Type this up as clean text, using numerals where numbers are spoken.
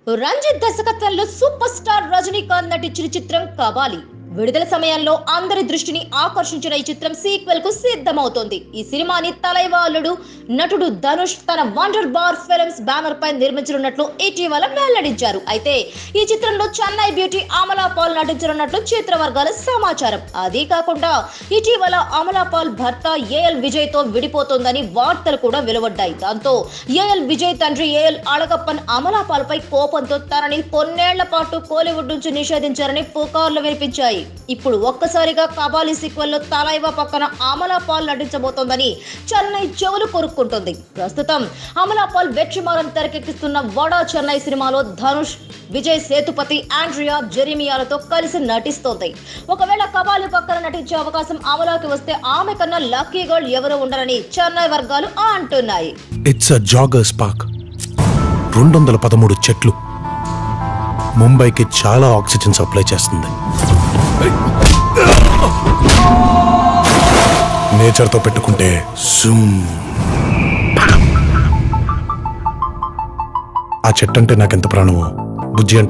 రంజిత్ దర్శకత్వంలో super star Rajinikanth నటించిన చిత్రం కబాలి విడుదల సమయంలో అందరి దృష్టిని ఆకర్షించిన ఈ చిత్రం సీక్వెల్ కు సిద్ధమవుతోంది. ఈ సినిమాని తలైవాలుడు నటుడు ధనుష్ తన వండర్ బార్ ఫిల్మ్స్ బ్యానర్ పై నిర్మించనున్నట్లు ఇటీవల వెల్లడించారు. అయితే ఈ చిత్రంలో చెన్నై బ్యూటీ అమలా పాల్ నటించనున్నట్లు చిత్ర వర్గాల సమాచారం. అదే కాకుండా ఇటీవల అమలా పాల్ భర్త ఏఎల్ విజయ్ తో విడిపోతోందని వార్తలు కూడా వెలువడ్డాయి. దాంతో ఏఎల్ విజయ్ తండ్రి ఏఎల్ అళగప్పన్ అమలా పాల్ పై కోపంతో తనని కొన్నేళ్ల పాటు కోలీవుడ్ నుంచి నిషేధించారని పుకార్లు వినిపించాయి. ఇప్పుడు ఒక్కసారిగా కబాలి సీక్వెల్ లో తలైవా పక్కన అమలా పాల్ నటించబోతోందని చెన్నై చెవులు కొరుక్కుంటుంది. ప్రస్తుతం అమలా పాల్ వెట్రిమారన్ తెరకెక్కిస్తున్న వడా చెన్నై సినిమాలో ధనుష్, విజయ్ సేతుపతి, ఆండ్రియా జెరిమియాలతో కలిసి నటిస్తోంది. ఒకవేళ కబాలి పక్కన నటించే అవకాశం అమలాకి వస్తే ఆమె కన్నా లక్కీ గర్ల్ ఎవరు ఉండరని చెన్నై వర్గాలు అంటున్నాయి. It's a joggers park. 213 చెట్లు ముంబైకి చాలా ఆక్సిజన్ సప్లై చేస్తుంది. నేచర్తో పెట్టుకుంటే ఆ చెట్టు అంటే నాకెంత ప్రాణమో బుజ్జి అంటే